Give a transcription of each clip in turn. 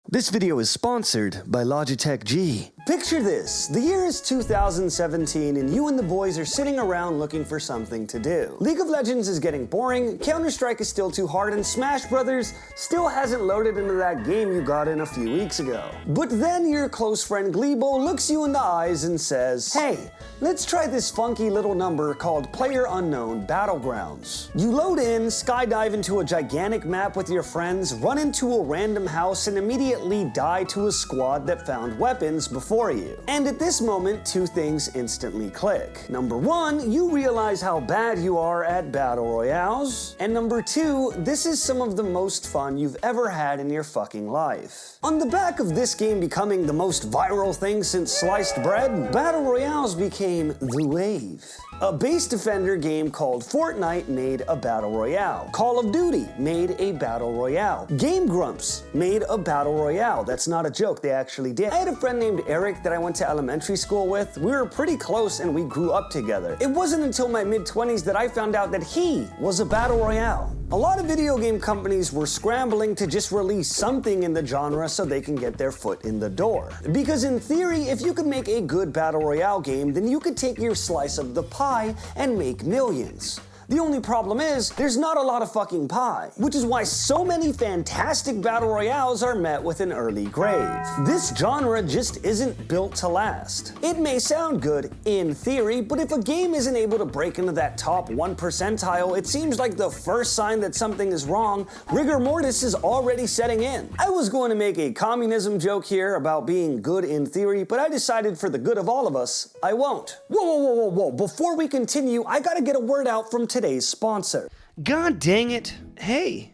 This video is sponsored by Logitech G. Picture this, the year is 2017 and you and the boys are sitting around looking for something to do. League of Legends is getting boring, Counter-Strike is still too hard, and Smash Brothers still hasn't loaded into that game you got in a few weeks ago. But then your close friend Glebo looks you in the eyes and says, hey, let's try this funky little number called PlayerUnknown Battlegrounds. You load in, skydive into a gigantic map with your friends, run into a random house, and immediately die to a squad that found weapons before you. And at this moment, two things instantly click. Number one, you realize how bad you are at battle royales. And number two, this is some of the most fun you've ever had in your fucking life. On the back of this game becoming the most viral thing since sliced bread, battle royales became the wave. A base defender game called Fortnite made a battle royale. Call of Duty made a battle royale. Game Grumps made a battle royale. That's not a joke, they actually did. I had a friend named Eric that I went to elementary school with. We were pretty close and we grew up together. It wasn't until my mid-20s that I found out that he was a battle royale. A lot of video game companies were scrambling to just release something in the genre so they can get their foot in the door. Because in theory, if you could make a good battle royale game, then you could take your slice of the pie and make millions. The only problem is, there's not a lot of fucking pie, which is why so many fantastic battle royales are met with an early grave. This genre just isn't built to last. It may sound good in theory, but if a game isn't able to break into that top 1 percentile, it seems like the first sign that something is wrong, rigor mortis is already setting in. I was going to make a communism joke here about being good in theory, but I decided for the good of all of us, I won't. Whoa. Before we continue, I gotta get a word out from today's sponsor. God dang it. Hey,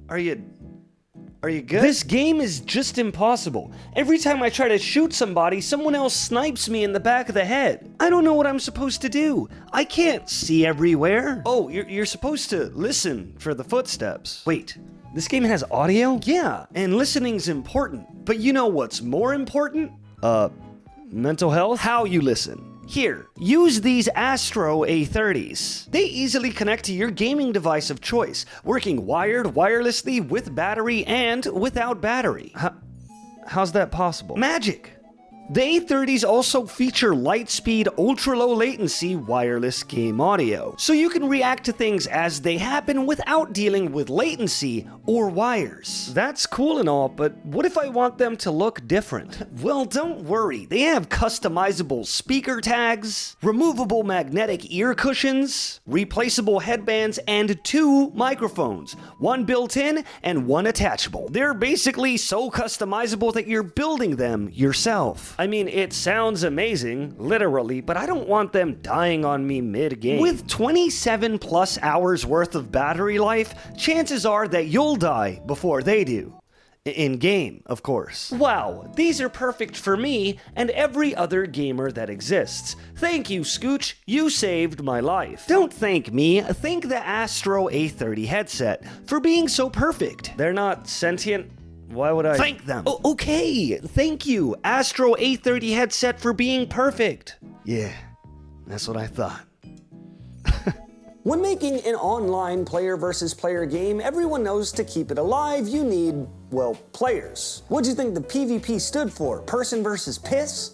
are you good? This game is just impossible. Every time I try to shoot somebody, someone else snipes me in the back of the head. I don't know what I'm supposed to do. I can't see everywhere. Oh, you're supposed to listen for the footsteps. Wait, this game has audio? Yeah, and listening's important. But you know what's more important? Mental health? How you listen. Here, use these Astro A30s. They easily connect to your gaming device of choice, working wired, wirelessly, with battery, and without battery. How's that possible? Magic! The A30s also feature light-speed, ultra-low latency wireless game audio, so you can react to things as they happen without dealing with latency or wires. That's cool and all, but what if I want them to look different? Well, don't worry, they have customizable speaker tags, removable magnetic ear cushions, replaceable headbands, and 2 microphones, one built-in and one attachable. They're basically so customizable that you're building them yourself. I mean, it sounds amazing, literally, but I don't want them dying on me mid-game. With 27 plus hours worth of battery life, chances are that you'll die before they do. In-game, of course. Wow, these are perfect for me and every other gamer that exists. Thank you, Scooch, you saved my life. Don't thank me, thank the Astro A30 headset for being so perfect. They're not sentient. Why would I thank them? Oh, okay, thank you, Astro A30 headset, for being perfect. Yeah, that's what I thought. When making an online player versus player game, everyone knows to keep it alive, you need, well, players. What'd you think the PvP stood for? Person versus piss?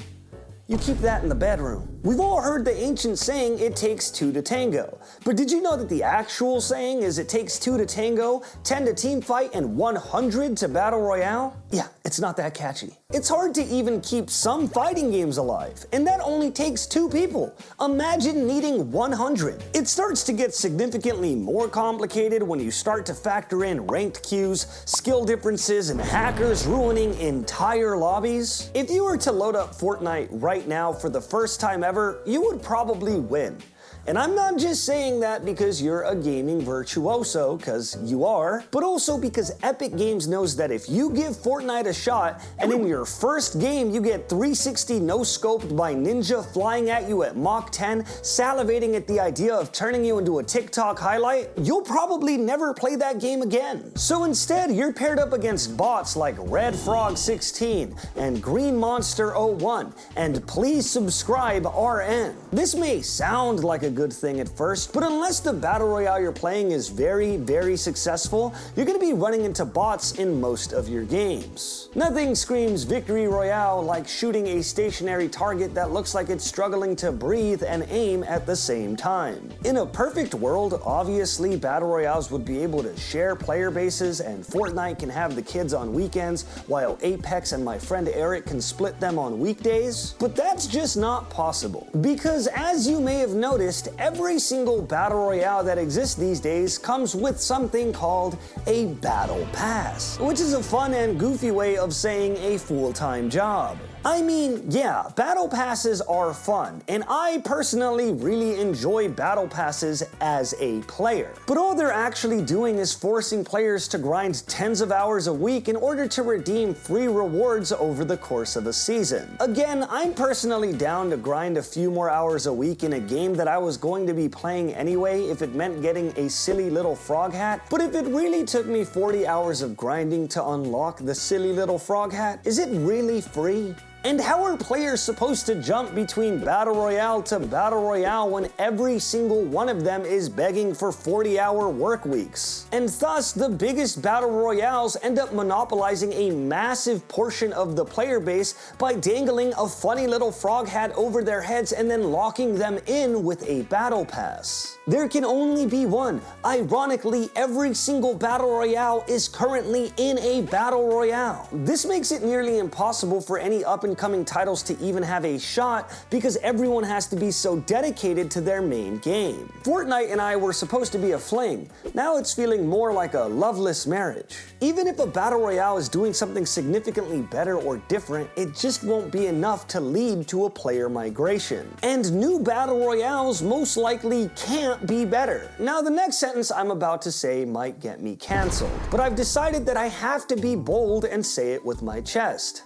You keep that in the bedroom. We've all heard the ancient saying, it takes 2 to tango. But did you know that the actual saying is it takes 2 to tango, 10 to team fight, and 100 to battle royale? Yeah, it's not that catchy. It's hard to even keep some fighting games alive, and that only takes 2 people. Imagine needing 100. It starts to get significantly more complicated when you start to factor in ranked queues, skill differences, and hackers ruining entire lobbies. If you were to load up Fortnite right now for the first time ever, you would probably win. And I'm not just saying that because you're a gaming virtuoso, because you are, but also because Epic Games knows that if you give Fortnite a shot, and in your first game you get 360 no-scoped by Ninja flying at you at Mach 10, salivating at the idea of turning you into a TikTok highlight, you'll probably never play that game again. So instead, you're paired up against bots like Red Frog 16 and Green Monster 01 and Please Subscribe RN. This may sound like a good thing at first, but unless the battle royale you're playing is very, very successful, you're gonna be running into bots in most of your games. Nothing screams victory royale like shooting a stationary target that looks like it's struggling to breathe and aim at the same time. In a perfect world, obviously battle royales would be able to share player bases, and Fortnite can have the kids on weekends while Apex and my friend Eric can split them on weekdays, but that's just not possible. Because as you may have noticed, every single battle royale that exists these days comes with something called a battle pass, which is a fun and goofy way of saying a full-time job. I mean, yeah, battle passes are fun, and I personally really enjoy battle passes as a player. But all they're actually doing is forcing players to grind tens of hours a week in order to redeem free rewards over the course of a season. Again, I'm personally down to grind a few more hours a week in a game that I was going to be playing anyway if it meant getting a silly little frog hat, but if it really took me 40 hours of grinding to unlock the silly little frog hat, is it really free? And how are players supposed to jump between Battle Royale to Battle Royale when every single one of them is begging for 40-hour work weeks? And thus, the biggest Battle Royales end up monopolizing a massive portion of the player base by dangling a funny little frog hat over their heads and then locking them in with a Battle Pass. There can only be one. Ironically, every single Battle Royale is currently in a Battle Royale. This makes it nearly impossible for any up-and-coming titles to even have a shot because everyone has to be so dedicated to their main game. Fortnite and I were supposed to be a fling. Now it's feeling more like a loveless marriage. Even if a Battle Royale is doing something significantly better or different, it just won't be enough to lead to a player migration. And new Battle Royales most likely can't be better. Now, the next sentence I'm about to say might get me cancelled, but I've decided that I have to be bold and say it with my chest.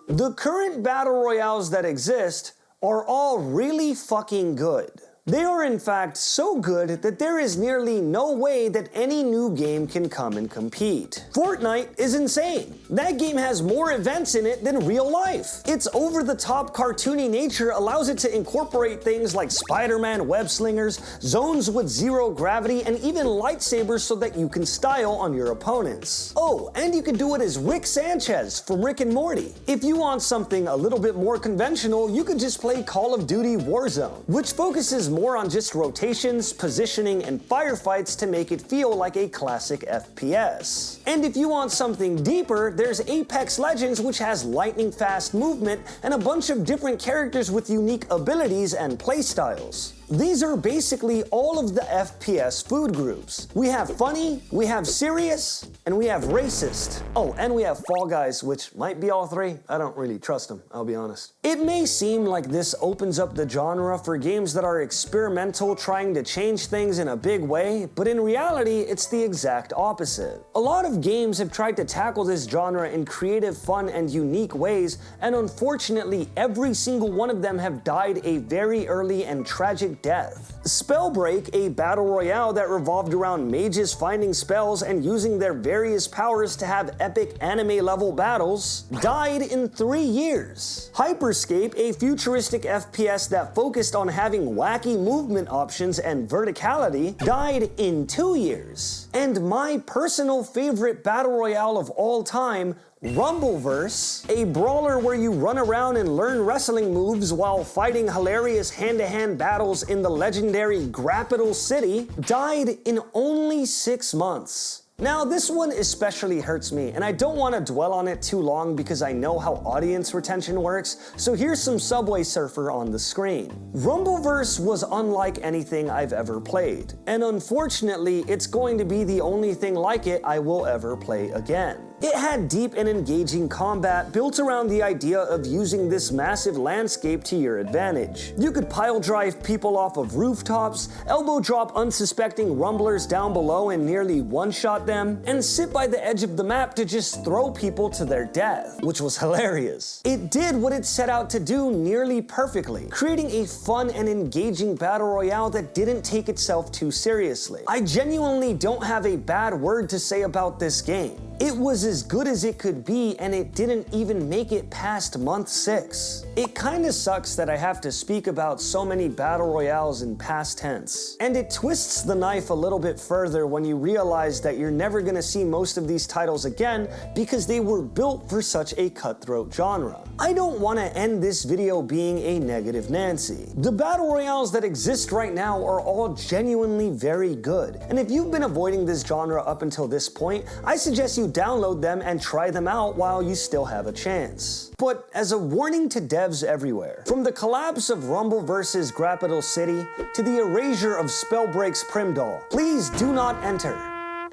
The current battle royales that exist are all really fucking good. They are in fact so good that there is nearly no way that any new game can come and compete. Fortnite is insane. That game has more events in it than real life. Its over-the-top cartoony nature allows it to incorporate things like Spider-Man web slingers, zones with zero gravity, and even lightsabers so that you can style on your opponents. Oh, and you can do it as Rick Sanchez from Rick and Morty. If you want something a little bit more conventional, you could just play Call of Duty Warzone, which focuses more on just rotations, positioning, and firefights to make it feel like a classic FPS. And if you want something deeper, there's Apex Legends, which has lightning-fast movement and a bunch of different characters with unique abilities and playstyles. These are basically all of the FPS food groups. We have funny, we have serious, and we have racist. Oh, and we have Fall Guys, which might be all three. I don't really trust them, I'll be honest. It may seem like this opens up the genre for games that are experimental, trying to change things in a big way, but in reality, it's the exact opposite. A lot of games have tried to tackle this genre in creative, fun, and unique ways, and unfortunately, every single one of them have died a very early and tragic death. Spellbreak, a battle royale that revolved around mages finding spells and using their various powers to have epic anime-level battles, died in 3 years. Hyperscape, a futuristic FPS that focused on having wacky movement options and verticality, died in 2 years. And my personal favorite battle royale of all time, Rumbleverse, a brawler where you run around and learn wrestling moves while fighting hilarious hand-to-hand battles in the legendary Grappital City, died in only 6 months. Now, this one especially hurts me, and I don't want to dwell on it too long because I know how audience retention works, so here's some Subway Surfer on the screen. Rumbleverse was unlike anything I've ever played, and unfortunately, it's going to be the only thing like it I will ever play again. It had deep and engaging combat built around the idea of using this massive landscape to your advantage. You could pile drive people off of rooftops, elbow drop unsuspecting rumblers down below and nearly one-shot them, and sit by the edge of the map to just throw people to their death, which was hilarious. It did what it set out to do nearly perfectly, creating a fun and engaging battle royale that didn't take itself too seriously. I genuinely don't have a bad word to say about this game. It was as good as it could be, and it didn't even make it past month 6. It kinda sucks that I have to speak about so many battle royales in past tense. And it twists the knife a little bit further when you realize that you're never gonna see most of these titles again because they were built for such a cutthroat genre. I don't wanna end this video being a negative Nancy. The battle royales that exist right now are all genuinely very good. And if you've been avoiding this genre up until this point, I suggest you download them and try them out while you still have a chance. But as a warning to devs everywhere, from the collapse of Rumble vs. Grappital City to the erasure of Spellbreak's Primdoll, please do not enter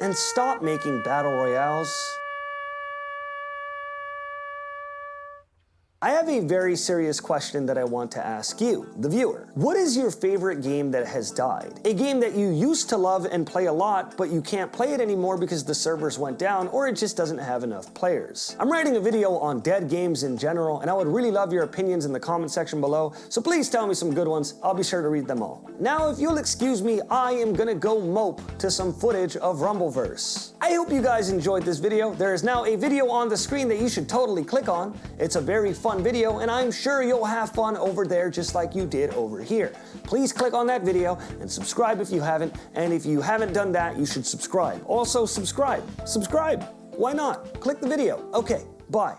and stop making battle royales. I have a very serious question that I want to ask you, the viewer. What is your favorite game that has died? A game that you used to love and play a lot, but you can't play it anymore because the servers went down or it just doesn't have enough players. I'm writing a video on dead games in general, and I would really love your opinions in the comment section below, so please tell me some good ones. I'll be sure to read them all. Now, if you'll excuse me, I am gonna go mope to some footage of Rumbleverse. I hope you guys enjoyed this video. There is now a video on the screen that you should totally click on. It's a very fun video, and I'm sure you'll have fun over there just like you did over here. Please click on that video and subscribe if you haven't, and if you haven't done that, you should subscribe. Also subscribe. Why not? Click the video. Okay, bye.